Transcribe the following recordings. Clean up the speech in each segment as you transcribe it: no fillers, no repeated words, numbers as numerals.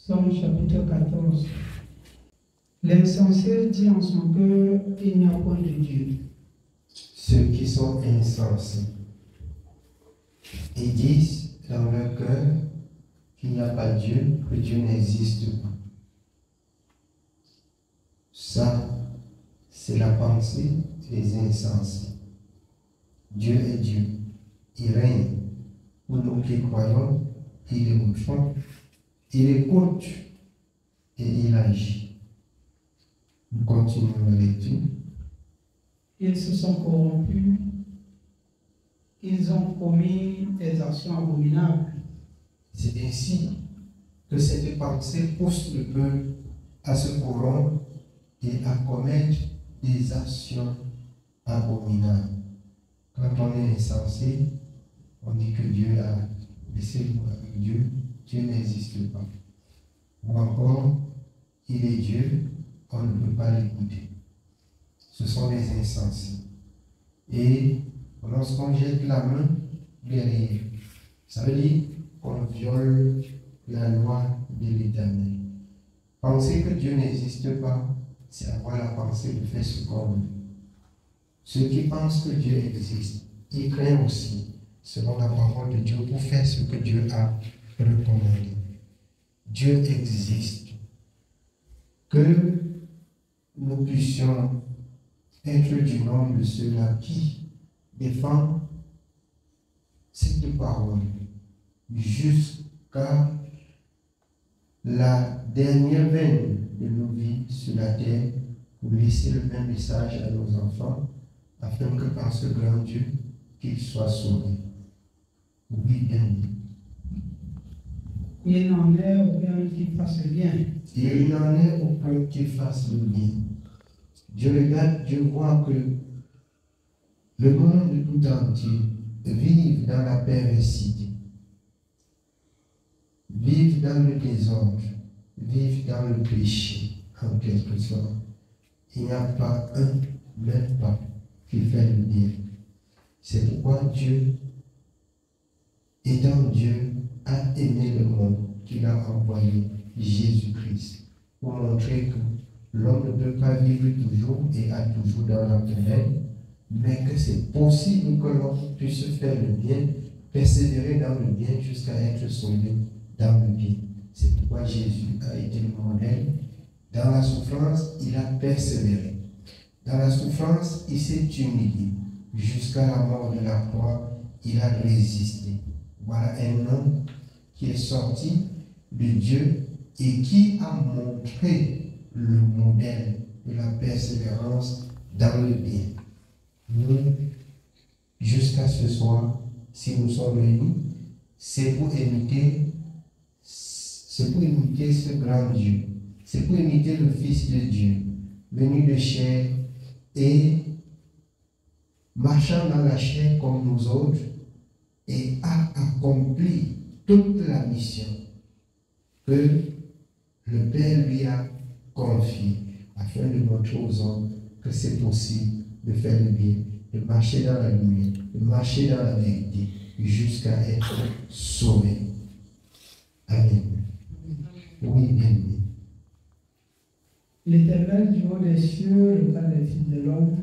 Somme chapitre 14. L'insensé dit en son cœur, il n'y a point de Dieu. Ceux qui sont insensés, ils disent dans leur cœur qu'il n'y a pas Dieu, que Dieu n'existe pas. Ça, c'est la pensée des insensés. Dieu est Dieu. Il règne. Pour nous qui croyons, il est au fond, il écoute et il agit. Nous continuons la lecture. Ils se sont corrompus, ils ont commis des actions abominables. C'est ainsi que cette pensée pousse le peuple à se corrompre et à commettre des actions abominables. Quand on est insensé, on dit que Dieu a laissé nous avec Dieu, Dieu n'existe pas. Ou encore, il est Dieu, on ne peut pas l'écouter. Ce sont les insensés. Et lorsqu'on jette la main derrière, ça veut dire qu'on viole la loi de l'Éternel. Penser que Dieu n'existe pas, c'est avoir la pensée de faire ce qu'on veut. Ceux qui pensent que Dieu existe, ils craignent aussi, selon la parole de Dieu, pour faire ce que Dieu a recommandé. Dieu existe. Que nous puissions être du nombre de ceux-là qui défendent cette parole jusqu'à la dernière veine de nos vies sur la terre pour laisser le même message à nos enfants afin que par ce grand Dieu qu'ils soient sauvés. Oui, bien dit. Il n'en est aucun qui fasse bien. Il n'en est aucun qui fasse le bien. Dieu regarde, Dieu voit que le monde tout entier vive dans la perversité, vive dans le désordre, vive dans le péché, en quelque sorte. Il n'y a pas un, même pas, qui fait le bien. C'est pourquoi Dieu, étant Dieu, a aimé le monde qu'il a envoyé Jésus-Christ pour montrer que l'homme ne peut pas vivre toujours et à toujours dans la ténèbre, mais que c'est possible que l'homme puisse faire le bien, persévérer dans le bien jusqu'à être sauvé dans le bien. C'est pourquoi Jésus a été le modèle. Dans la souffrance, il a persévéré. Dans la souffrance, il s'est humilié. Jusqu'à la mort de la croix, il a résisté. Voilà un homme qui est sorti de Dieu et qui a montré le modèle de la persévérance dans le bien. Nous, jusqu'à ce soir, si nous sommes réunis, c'est pour imiter ce grand Dieu. C'est pour imiter le Fils de Dieu, venu de chair et marchant dans la chair comme nous autres, et a accompli toute la mission que le Père lui a confiée, afin de montrer aux hommes que c'est possible de faire le bien, de marcher dans la lumière, de marcher dans la vérité, jusqu'à être sauvé. Amen. Oui, bien. L'Éternel du haut des cieux regarde les fils de l'homme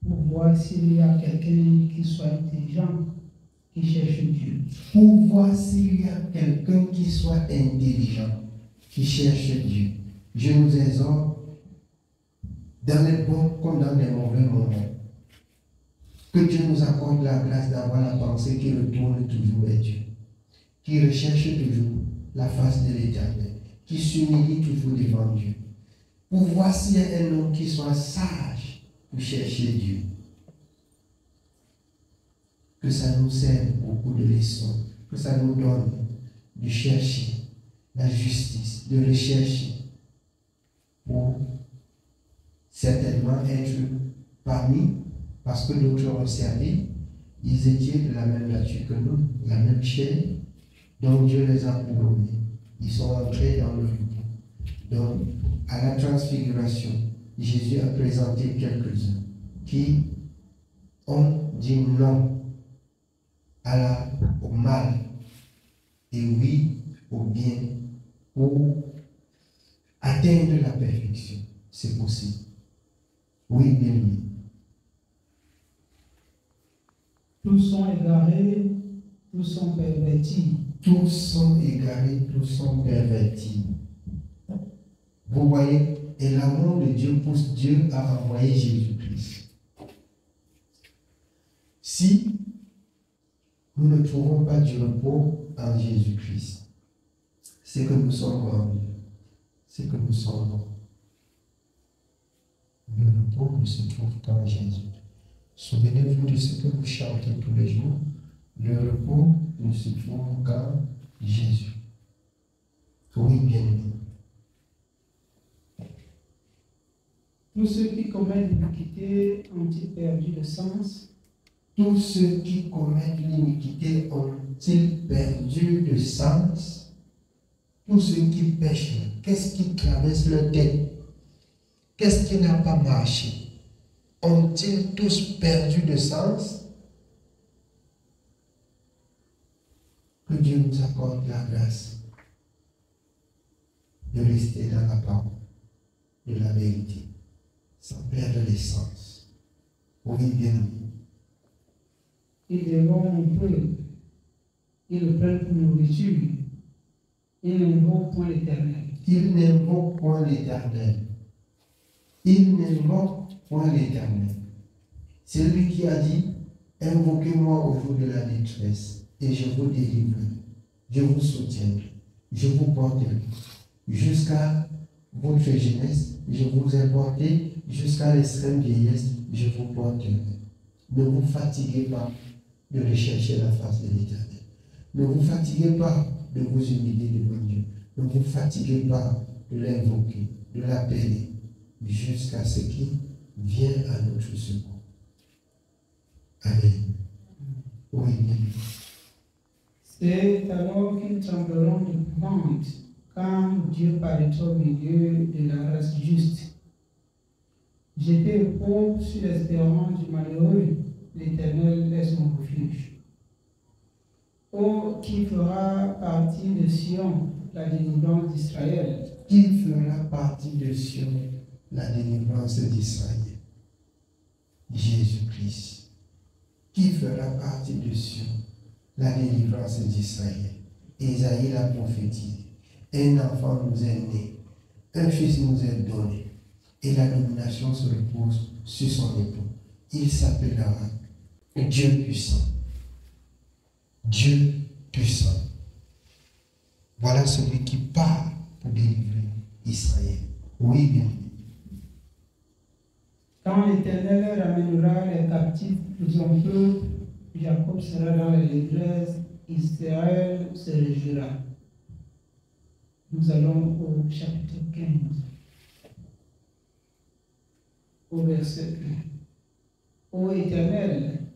pour voir s'il y a quelqu'un qui soit intelligent, qui cherche Dieu. Pour voir s'il y a quelqu'un qui soit intelligent, qui cherche Dieu. Je nous exhorte, dans les bons comme dans les mauvais moments, que Dieu nous accorde la grâce d'avoir la pensée qui retourne toujours vers Dieu, qui recherche toujours la face de l'Éternel, qui s'humilie toujours devant Dieu, pour voir s'il y a un homme qui soit sage pour chercher Dieu. Que ça nous serve beaucoup de leçons, que ça nous donne de chercher la justice, de rechercher pour certainement être parmi, parce que d'autres ont servi, ils étaient de la même nature que nous, la même chair, donc Dieu les a pardonnés. Ils sont entrés dans le repos. Donc, à la transfiguration, Jésus a présenté quelques-uns qui ont dit non au mal et oui au bien pour atteindre la perfection. C'est possible. Oui, bien oui. Tous sont égarés, tous sont pervertis. Tous sont égarés, tous sont pervertis. Vous voyez, et l'amour de Dieu pousse Dieu à envoyer Jésus-Christ. Si nous ne trouvons pas du repos en Jésus-Christ, c'est que nous sommes morts. C'est que nous sommes morts. Le repos ne se trouve qu'en Jésus. Souvenez-vous de ce que vous chantez tous les jours. Le repos ne se trouve qu'en Jésus. Oui, bien aimé. Tous ceux qui commettent l'iniquité ont-ils perdu le sens? Tous ceux qui commettent l'iniquité ont-ils perdu le sens? Tous ceux qui pêchent, qu'est-ce qui traverse leur tête? Qu'est-ce qui n'a pas marché? Ont-ils tous perdu le sens? Que Dieu nous accorde la grâce de rester dans la parole de la vérité, sans perdre l'essence. Oui, bien aimé. Ils dévorent un peu, ils le prennent pour nourriture, ils n'invoquent point l'Éternel. Ils n'invoquent point l'Éternel. Ils n'invoquent point l'Éternel. C'est lui qui a dit, invoquez-moi au jour de la détresse, et je vous délivrerai, je vous soutiendrai, je vous porterai. Jusqu'à votre jeunesse, je vous ai porté, jusqu'à l'extrême vieillesse, je vous porterai. Ne vous fatiguez pas de rechercher la face de l'Éternel. Ne vous fatiguez pas de vous humilier devant Dieu. Ne vous fatiguez pas de l'invoquer, de l'appeler, jusqu'à ce qu'il vienne à notre secours. Amen. Oui, bien. C'est alors qu'ils trembleront d'épouvante quand Dieu paraîtra au milieu de la race juste. Jeter le pauvre sur l'espérance du malheureux, l'Éternel est son refuge. Oh, qui fera partie de Sion, la délivrance d'Israël? Qui fera partie de Sion, la délivrance d'Israël? Jésus-Christ. Qui fera partie de Sion, la délivrance d'Israël? Isaïe l'a prophétisé. Un enfant nous est né, un fils nous est donné, et la domination se repose sur son épaule. Il s'appellera Dieu puissant. Dieu puissant. Voilà celui qui part pour délivrer Israël. Oui, bien. Quand l'Éternel ramènera les captifs de son peuple, Jacob sera dans la détresse, Israël se réjouira. Nous allons au chapitre 15, au verset 1. Ô Éternel,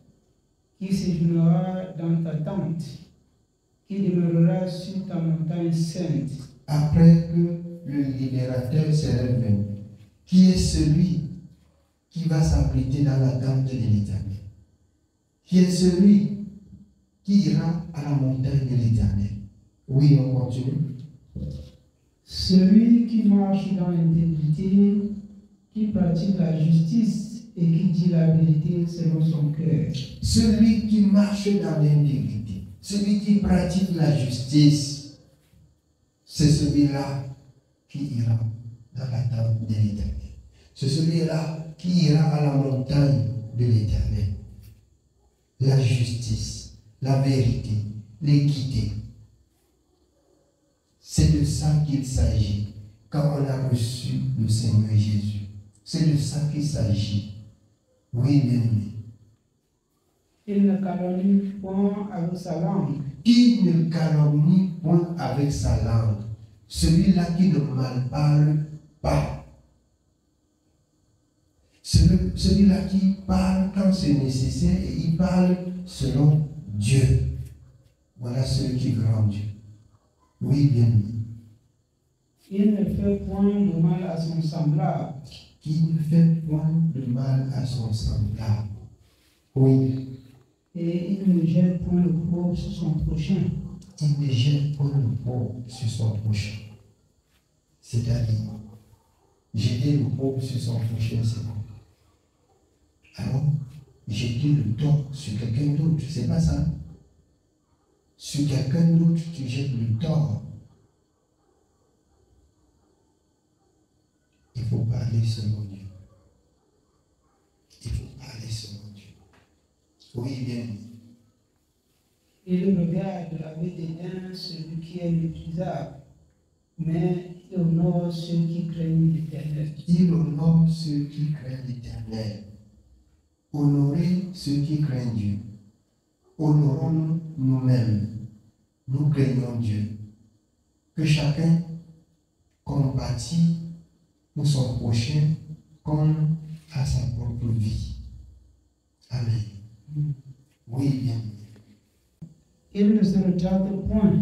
qui séjournera dans ta tente, qui demeurera sur ta montagne sainte. Après que le libérateur sera venu, qui est celui qui va s'abriter dans la tente de l'Éternel? Qui est celui qui ira à la montagne de l'Éternel? Oui, on continue. Celui qui marche dans l'intégrité, qui pratique la justice et qui dit la vérité selon son cœur. Celui qui marche dans l'intégrité, celui qui pratique la justice, c'est celui-là qui ira dans la tente de l'Éternel. C'est celui-là qui ira à la montagne de l'Éternel. La justice, la vérité, l'équité. C'est de ça qu'il s'agit quand on a reçu le Seigneur Jésus. C'est de ça qu'il s'agit. Oui, bien aimé. Il ne calomnie point avec sa langue. Qui ne calomnie point avec sa langue. Celui-là qui ne mal parle pas. Celui-là qui parle quand c'est nécessaire et il parle selon Dieu. Voilà celui qui grand Dieu. Oui, bien aimé. Il ne fait point de mal à son semblable. Qui ne fait point de mal à son semblable. Oui. Et il ne jette point le pauvre sur son prochain. Il ne jette point le pauvre sur son prochain. C'est-à-dire, jeter le pauvre sur son prochain, c'est bon. Alors, jeter le tort sur quelqu'un d'autre, c'est pas ça. Sur quelqu'un d'autre, tu jettes le tort. Il faut parler selon Dieu. Il faut parler selon Dieu. Oui, bien. Il regarde avec dédain celui qui est méprisable, mais il honore ceux qui craignent l'Éternel. Il honore ceux qui craignent l'Éternel. Honorez ceux qui craignent Dieu. Honorons nous-mêmes. Nous craignons Dieu. Que chacun compatit pour son prochain comme à sa propre vie. Amen. Oui, bien. Il ne se retarde point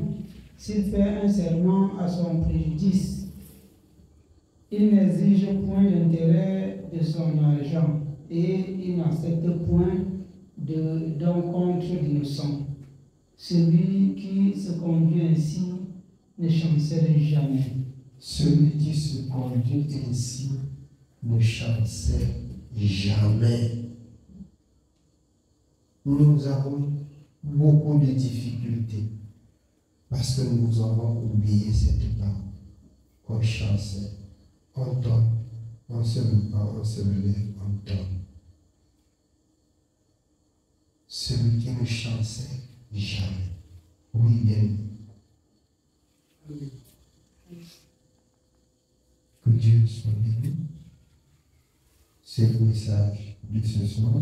s'il fait un serment à son préjudice. Il n'exige point l'intérêt de son argent et il n'accepte point d'encontre d'innocent. Celui qui se conduit ainsi ne chancelle jamais. Celui qui se conduit ainsi ne chancelle jamais. Nous avons beaucoup de difficultés parce que nous avons oublié cette part. On chancelle, on tombe, on se repart, on se relève, on tombe. Celui qui ne chancelle jamais. Oui, bien. Que Dieu soit béni. C'est le message de ce soir.